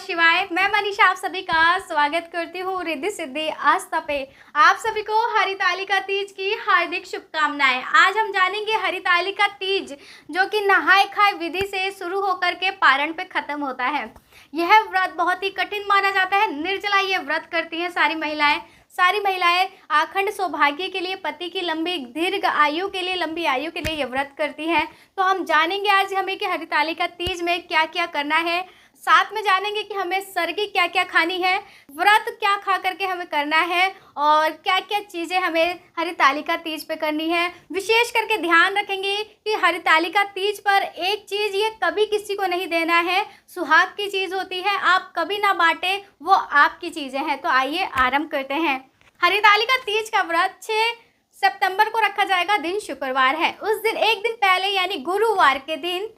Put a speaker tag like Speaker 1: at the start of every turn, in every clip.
Speaker 1: शिवाय। मैं मनीषा आप सभी का स्वागत करती हूँ रिद्धि सिद्धि आस्था पे। आप सभी को हरितालिका तीज की हार्दिक शुभकामनाएं। आज हम जानेंगे हरितालिका तीज, जो कि नहाय खाए विधि से शुरू होकर के पारण पे खत्म होता है। यह व्रत बहुत ही कठिन माना जाता है। निर्जला ये व्रत करती हैं सारी महिलाएं अखंड सौभाग्य के लिए, पति की लंबी दीर्घ आयु के लिए, लंबी आयु के लिए ये व्रत करती हैं। तो हम जानेंगे आज हमें कि हरितालिका तीज में क्या क्या करना है। साथ में जानेंगे कि हमें सरगी क्या क्या खानी है, व्रत क्या खा करके हमें करना है और क्या क्या चीज़ें हमें हरितालिका तीज पे करनी है। विशेष करके ध्यान रखेंगे कि हरितालिका तीज पर एक चीज़ ये कभी किसी को नहीं देना है, सुहाग की चीज़ होती है, आप कभी ना बांटें, वो आपकी चीज़ें हैं। तो आइए आरंभ करते हैं। हरितालिका तीज का व्रत 6 सितंबर को रखा जाएगा। दिन शुक्रवार है। उस दिन एक दिन पहले यानी गुरुवार के दिन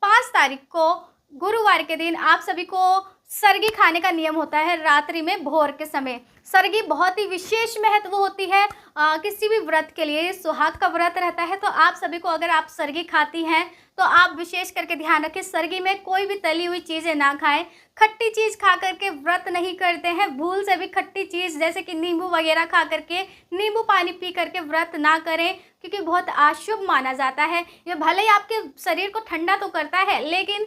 Speaker 1: 5 तारीख को गुरुवार के दिन आप सभी को सरगी खाने का नियम होता है। रात्रि में भोर के समय सरगी बहुत ही विशेष महत्व होती है किसी भी व्रत के लिए। सुहाग का व्रत रहता है तो आप सभी को, अगर आप सरगी खाती हैं तो आप विशेष करके ध्यान रखें, सरगी में कोई भी तली हुई चीज़ें ना खाएं। खट्टी चीज़ खा करके व्रत नहीं करते हैं। भूल से भी खट्टी चीज़ जैसे कि नींबू वगैरह खा करके, नींबू पानी पी करके व्रत ना करें, क्योंकि बहुत अशुभ माना जाता है। ये भले ही आपके शरीर को ठंडा तो करता है, लेकिन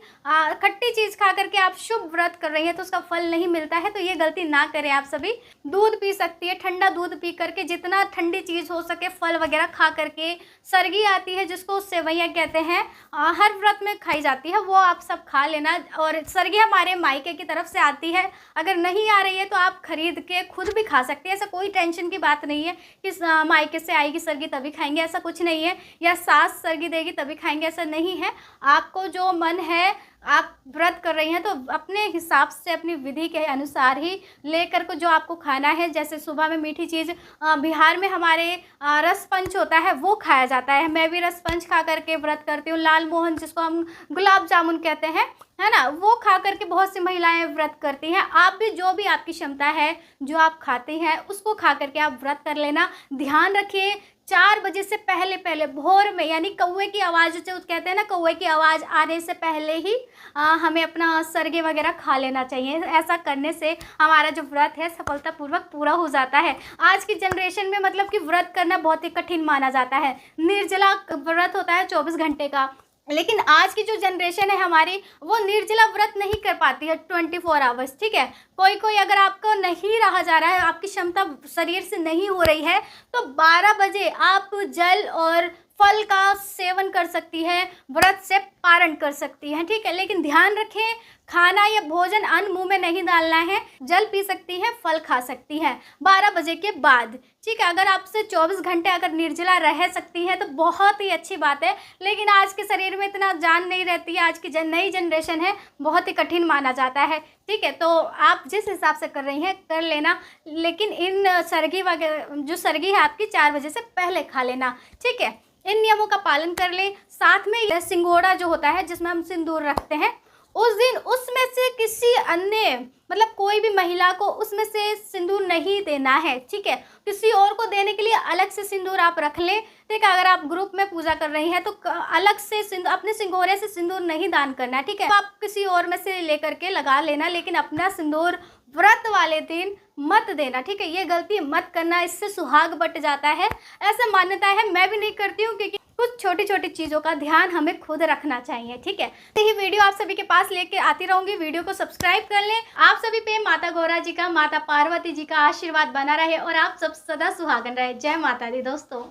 Speaker 1: खट्टी चीज़ खा करके आप शुभ व्रत कर रही हैं तो उसका फल नहीं मिलता है। तो ये गलती ना करें। आप सभी दूध पी सकती है, ठंडा दूध पी करके, जितना ठंडी चीज़ हो सके, फल वगैरह खा करके। सरगी आती है जिसको सेवैयाँ कहते हैं, हर व्रत में खाई जाती है, वो आप सब खा लेना। और सरगी हमारे मायके की तरफ से आती है। अगर नहीं आ रही है तो आप खरीद के खुद भी खा सकते हैं। ऐसा कोई टेंशन की बात नहीं है कि मायके से आएगी सरगी तभी खाएंगे, ऐसा कुछ नहीं है। या सास सरगी देगी तभी खाएंगे, ऐसा नहीं है। आपको जो मन है, आप व्रत कर रही हैं तो अपने हिसाब से, अपनी विधि के अनुसार ही लेकर को जो आपको खाना है। जैसे सुबह में मीठी चीज़, बिहार में हमारे रस पंच होता है, वो खाया जाता है। मैं भी रस पंच खा करके व्रत करती हूँ। लाल मोहन जिसको हम गुलाब जामुन कहते हैं, है ना, वो खा करके बहुत सी महिलाएं व्रत करती हैं। आप भी जो भी आपकी क्षमता है, जो आप खाते हैं, उसको खा करके आप व्रत कर लेना। ध्यान रखिए 4 बजे से पहले भोर में, यानी कौवे की आवाज़ जो कहते हैं ना, कौवे की आवाज़ आने से पहले ही हमें अपना सरगे वगैरह खा लेना चाहिए। ऐसा करने से हमारा जो व्रत है सफलतापूर्वक पूरा हो जाता है। आज की जनरेशन में मतलब कि व्रत करना बहुत ही कठिन माना जाता है। निर्जला व्रत होता है 24 घंटे का, लेकिन आज की जो जनरेशन है हमारी, वो निर्जला व्रत नहीं कर पाती है 24 आवर्स। ठीक है, कोई अगर आपको नहीं रहा जा रहा है, आपकी क्षमता शरीर से नहीं हो रही है, तो 12 बजे आप जल और फल का सेवन कर सकती है, व्रत से पारण कर सकती हैं। ठीक है, लेकिन ध्यान रखें, खाना या भोजन अन्न मुंह में नहीं डालना है। जल पी सकती हैं, फल खा सकती हैं 12 बजे के बाद। ठीक है, अगर आपसे 24 घंटे अगर निर्जला रह सकती हैं तो बहुत ही अच्छी बात है। लेकिन आज के शरीर में इतना जान नहीं रहती है, आज की नई जनरेशन है, बहुत ही कठिन माना जाता है। ठीक है, तो आप जिस हिसाब से कर रही हैं कर लेना, लेकिन इन सरगी वगैरह, जो सरगी है आपकी, 4 बजे से पहले खा लेना। ठीक है, इन नियमों का पालन कर लें। साथ में यह सिंगोड़ा जो होता है जिसमें हम सिंदूर रखते हैं, उस दिन उसमें से किसी अन्य, मतलब कोई भी महिला को उसमें से सिंदूर नहीं देना है। ठीक है, किसी और को देने के लिए अलग से सिंदूर आप रख लें। ठीक है, अगर आप ग्रुप में पूजा कर रही हैं तो अलग से सिंदूर, अपने सिंगोरे से सिंदूर नहीं दान करना है। ठीक है, तो आप किसी और में से लेकर के लगा लेना, लेकिन अपना सिंदूर व्रत वाले दिन मत देना। ठीक है, ये गलती मत करना, इससे सुहाग बट जाता है, ऐसा मान्यता है। मैं भी नहीं करती हूँ, क्योंकि कुछ छोटी छोटी चीज़ों का ध्यान हमें खुद रखना चाहिए। ठीक है, यही वीडियो आप सभी के पास लेके आती रहूंगी। वीडियो को सब्सक्राइब कर लें। आप सभी पे माता गौरा जी का, माता पार्वती जी का आशीर्वाद बना रहे और आप सब सदा सुहागन रहे। जय माता दी दोस्तों।